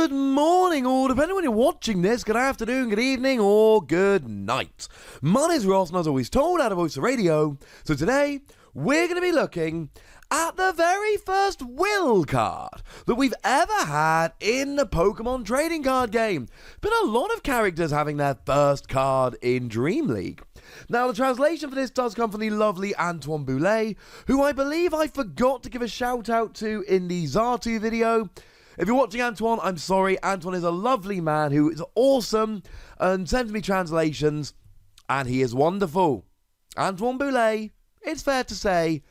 Good morning, or depending on when you're watching this, good afternoon, good evening, or good night. My name's Ross, and as always told, out of Voice of Radio. So today, we're going to be looking at the very first will card that we've ever had in the Pokemon trading card game. Been a lot of characters having their first card in Dream League. Now, the translation for this does come from the lovely Antoine Boulay, who I believe I forgot to give a shout out to in the Xatu video. If you're watching Antoine, I'm sorry. Antoine is a lovely man who is awesome and sends me translations, and he is wonderful. Antoine Boulay, it's fair to say,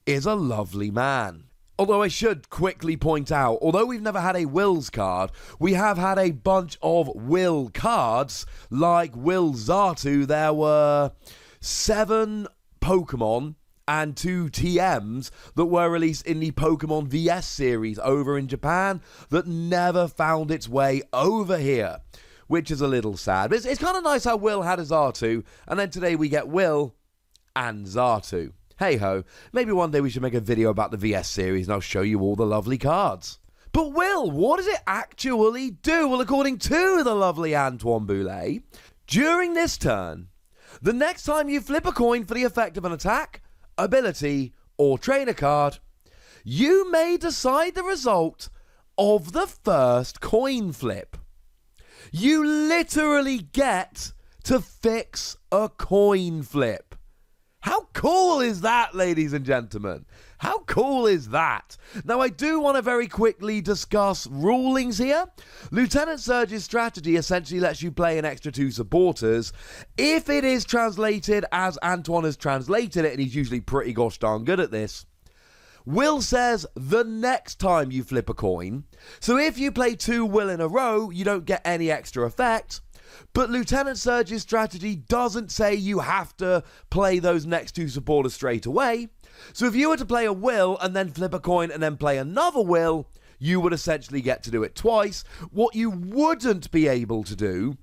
is a lovely man. Although I should quickly point out, although we've never had a Wills card, we have had a bunch of Will cards, like Will Xatu. There were 7 Pokemon and 2 TMs that were released in the Pokemon VS series over in Japan that never found its way over here, which is a little sad. But it's kind of nice how Will had a Xatu, and then today we get Will and Xatu. Hey ho, maybe one day we should make a video about the VS series and I'll show you all the lovely cards. But Will, what does it actually do? Well, according to the lovely Antoine Boulay, during this turn, the next time you flip a coin for the effect of an attack, ability, or trainer card, you may decide the result of the first coin flip. You literally get to fix a coin flip. How cool is that, ladies and gentlemen? How cool is that? Now, I do want to very quickly discuss rulings here. Lieutenant Surge's strategy essentially lets you play an extra 2 supporters if it is translated as Antoine has translated it, and he's usually pretty gosh darn good at this. Will says the next time you flip a coin. So if you play 2 Will in a row, you don't get any extra effect. But Lieutenant Surge's strategy doesn't say you have to play those next 2 supporters straight away. So if you were to play a Will and then flip a coin and then play another Will, you would essentially get to do it twice. What you wouldn't be able to do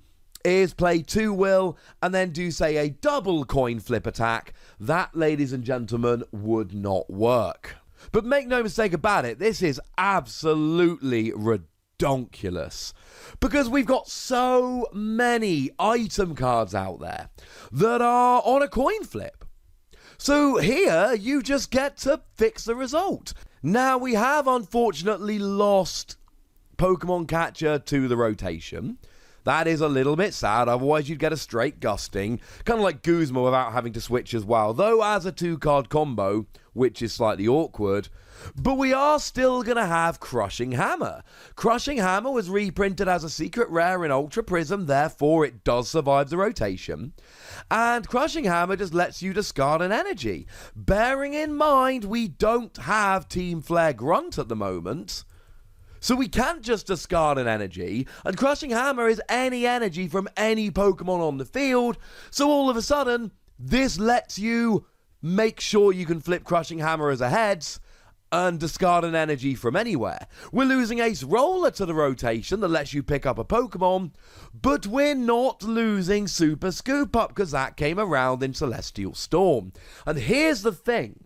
is play 2 Will and then do, say, a double coin flip attack. That, ladies and gentlemen, would not work. But make no mistake about it, this is absolutely redonkulous. Because we've got so many item cards out there that are on a coin flip. So here, you just get to fix the result. Now, we have unfortunately lost Pokemon Catcher to the rotation. That is a little bit sad, otherwise you'd get a straight gusting, kind of like Guzma without having to switch as well, though as a 2-card combo, which is slightly awkward. But we are still going to have Crushing Hammer. Crushing Hammer was reprinted as a secret rare in Ultra Prism, therefore it does survive the rotation. And Crushing Hammer just lets you discard an energy. Bearing in mind we don't have Team Flare Grunt at the moment, so we can't just discard an energy, and Crushing Hammer is any energy from any Pokemon on the field, so all of a sudden, this lets you make sure you can flip Crushing Hammer as a heads, and discard an energy from anywhere. We're losing Ace Roller to the rotation that lets you pick up a Pokemon, but we're not losing Super Scoop Up, because that came around in Celestial Storm. And here's the thing.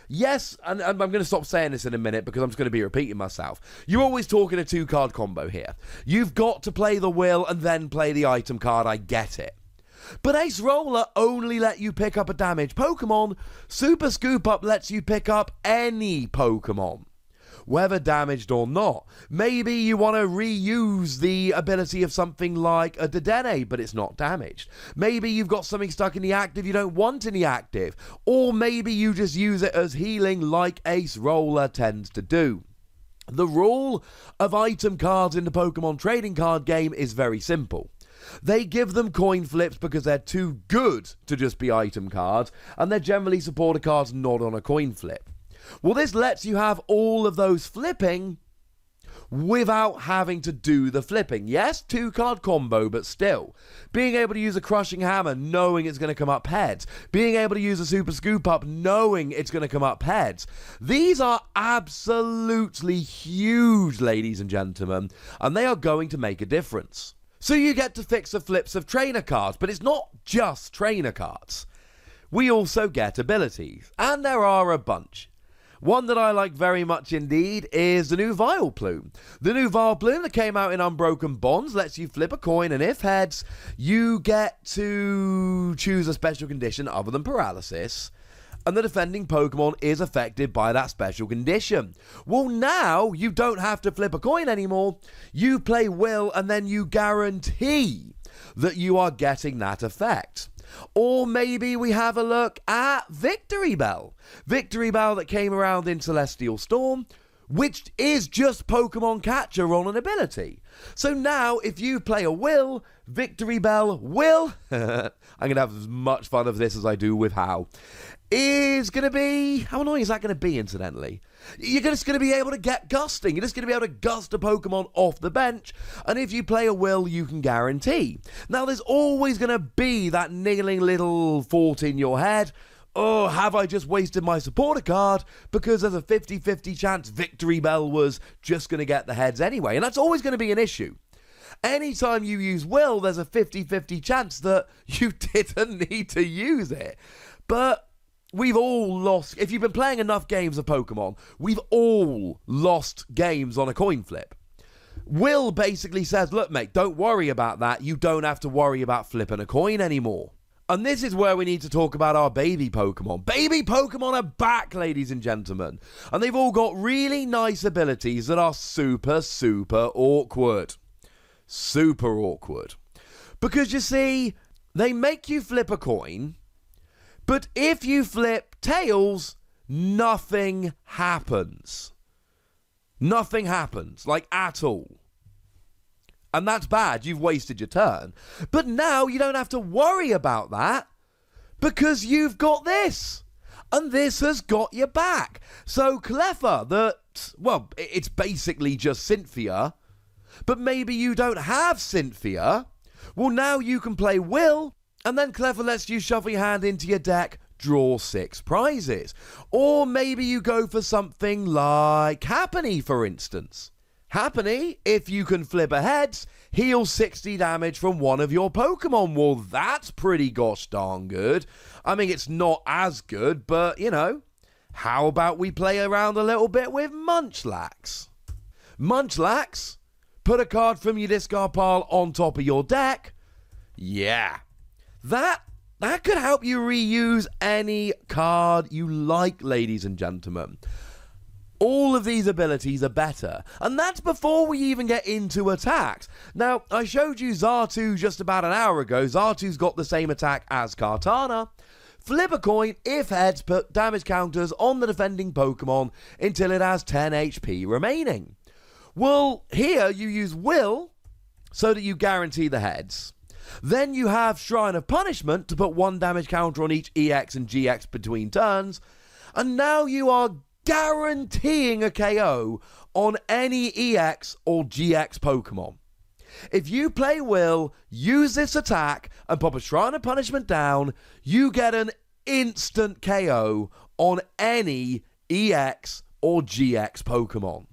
Yes, and I'm going to stop saying this in a minute because I'm just going to be repeating myself. You're always talking a 2-card combo here. You've got to play the Will and then play the item card, I get it. But Ace Roller only let you pick up a damaged Pokemon. Super Scoop Up lets you pick up any Pokemon, whether damaged or not. Maybe you want to reuse the ability of something like a Dedenne, but it's not damaged. Maybe you've got something stuck in the active you don't want in the active. Or maybe you just use it as healing like Ace Roller tends to do. The rule of item cards in the Pokemon trading card game is very simple. They give them coin flips because they're too good to just be item cards, and they're generally supporter cards not on a coin flip. Well, this lets you have all of those flipping without having to do the flipping. Yes, 2-card combo, but still. Being able to use a Crushing Hammer knowing it's going to come up heads. Being able to use a Super Scoop Up knowing it's going to come up heads. These are absolutely huge, ladies and gentlemen, and they are going to make a difference. So you get to fix the flips of trainer cards, but it's not just trainer cards. We also get abilities, and there are a bunch. One that I like very much indeed is the new Vileplume. The new Vileplume that came out in Unbroken Bonds lets you flip a coin, and if heads, you get to choose a special condition other than paralysis, and the defending Pokemon is affected by that special condition. Well, now you don't have to flip a coin anymore. You play Will, and then you guarantee that you are getting that effect. Or maybe we have a look at Victory Bell. Victory Bell that came around in Celestial Storm, which is just Pokemon Catcher on an ability. So now, if you play a Will, Victory Bell will, I'm going to have as much fun of this as I do with How, is going to be, how annoying is that going to be, incidentally? You're just going to be able to get gusting. You're just going to be able to gust a Pokemon off the bench, and if you play a Will, you can guarantee. Now, there's always going to be that niggling little thought in your head, oh, have I just wasted my supporter card because there's a 50-50 chance Victory Bell was just going to get the heads anyway, and that's always going to be an issue. Anytime you use Will, there's a 50-50 chance that you didn't need to use it. But we've all lost, if you've been playing enough games of Pokemon, we've all lost games on a coin flip. Will basically says, look mate, don't worry about that, you don't have to worry about flipping a coin anymore. And this is where we need to talk about our baby Pokemon. Baby Pokemon are back, ladies and gentlemen. And they've all got really nice abilities that are super, super awkward. Super awkward. Because you see, they make you flip a coin, but if you flip tails, nothing happens. Nothing happens, like at all. And that's bad, you've wasted your turn. But now you don't have to worry about that because you've got this. And this has got your back. So Cleffa, that, well, it's basically just Cynthia, but maybe you don't have Cynthia. Well, now you can play Will, and then Cleffa lets you shuffle your hand into your deck, draw 6 prizes. Or maybe you go for something like Happiny, for instance. Happiny, if you can flip a heads, heal 60 damage from one of your Pokemon. Well, that's pretty gosh darn good. I mean, it's not as good, but, you know, how about we play around a little bit with Munchlax? Munchlax, put a card from your discard pile on top of your deck. Yeah, that could help you reuse any card you like, ladies and gentlemen. All of these abilities are better, and that's before we even get into attacks. Now, I showed you Xatu just about an hour ago. Xatu's got the same attack as Kartana. Flip a coin, if heads, put damage counters on the defending Pokemon until it has 10 HP remaining. Well, here you use Will so that you guarantee the heads. Then you have Shrine of Punishment to put 1 damage counter on each EX and GX between turns, and now you are guaranteeing a KO on any EX or GX Pokemon. If you play Will, use this attack, and pop a Shrine of Punishment down, you get an instant KO on any EX or GX Pokemon.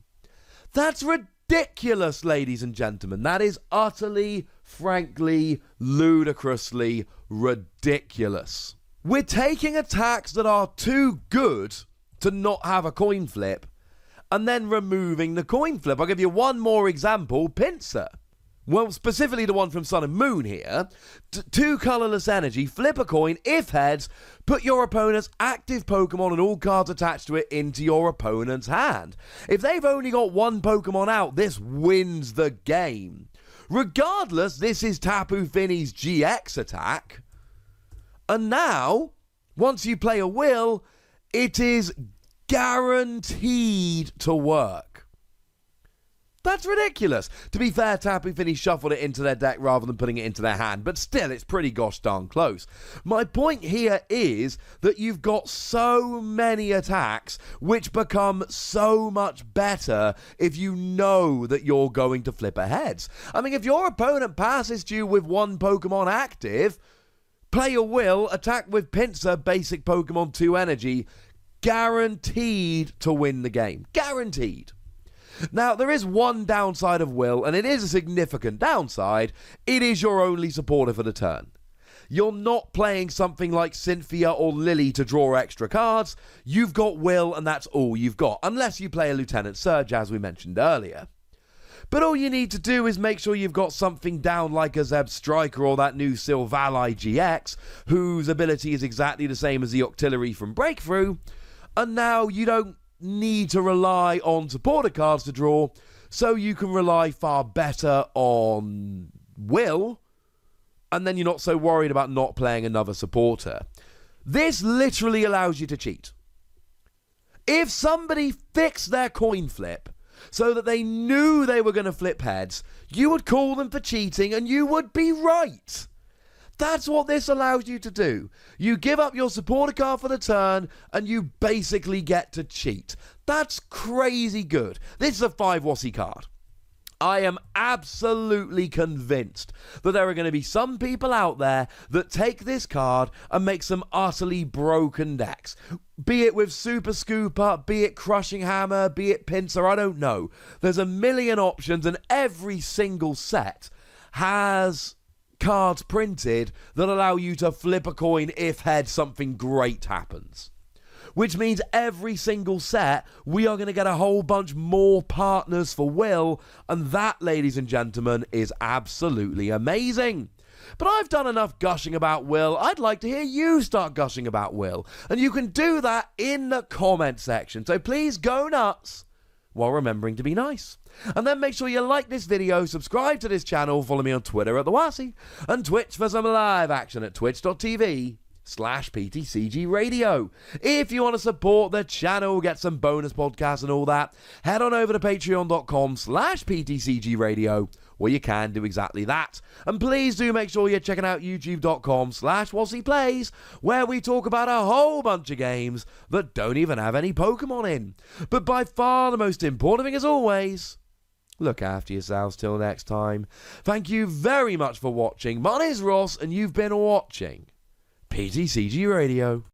That's ridiculous, ladies and gentlemen. That is utterly, frankly, ludicrously ridiculous. We're taking attacks that are too good to not have a coin flip, and then removing the coin flip. I'll give you one more example, Pinsir. Well, specifically the one from Sun and Moon here. 2 colorless energy, flip a coin, if heads, put your opponent's active Pokemon and all cards attached to it into your opponent's hand. If they've only got 1 Pokemon out, this wins the game. Regardless, this is Tapu Finney's GX attack. And now, once you play a Will, it is guaranteed to work. That's ridiculous. To be fair, Tapu Fini shuffled it into their deck rather than putting it into their hand, but still, it's pretty gosh darn close. My point here is that you've got so many attacks which become so much better if you know that you're going to flip a heads. I mean, if your opponent passes to you with 1 Pokemon active, play a Will, attack with Pinsir, basic Pokemon 2 energy, guaranteed to win the game. Guaranteed. Now, there is one downside of Will, and it is a significant downside. It is your only supporter for the turn. You're not playing something like Cynthia or Lily to draw extra cards. You've got Will, and that's all you've got, unless you play a Lieutenant Surge, as we mentioned earlier. But all you need to do is make sure you've got something down like a Zeb Striker or that new Sylvali GX, whose ability is exactly the same as the Octillery from Breakthrough, and now you don't need to rely on supporter cards to draw, so you can rely far better on Will, and then you're not so worried about not playing another supporter. This literally allows you to cheat. If somebody fixed their coin flip so that they knew they were going to flip heads, you would call them for cheating, and you would be right. That's what this allows you to do. You give up your supporter card for the turn, and you basically get to cheat. That's crazy good. This is a 5 Wossie card. I am absolutely convinced that there are going to be some people out there that take this card and make some utterly broken decks. Be it with Super Scooper, be it Crushing Hammer, be it Pincer, I don't know. There's a million options, and every single set has cards printed that allow you to flip a coin if head something great happens. Which means every single set, we are going to get a whole bunch more partners for Will, and that, ladies and gentlemen, is absolutely amazing. But I've done enough gushing about Will. I'd like to hear you start gushing about Will, and you can do that in the comment section. So please go nuts while remembering to be nice. And then make sure you like this video, subscribe to this channel, follow me on Twitter at @TheWassie, and Twitch for some live action at twitch.tv/PTCGRadio. If you want to support the channel, get some bonus podcasts and all that, head on over to patreon.com/PTCGRadio, where you can do exactly that. And please do make sure you're checking out youtube.com/WassiePlays, where we talk about a whole bunch of games that don't even have any Pokemon in. But by far the most important thing, as always, look after yourselves till next time. Thank you very much for watching. My name is Ross, and you've been watching PTCG Radio.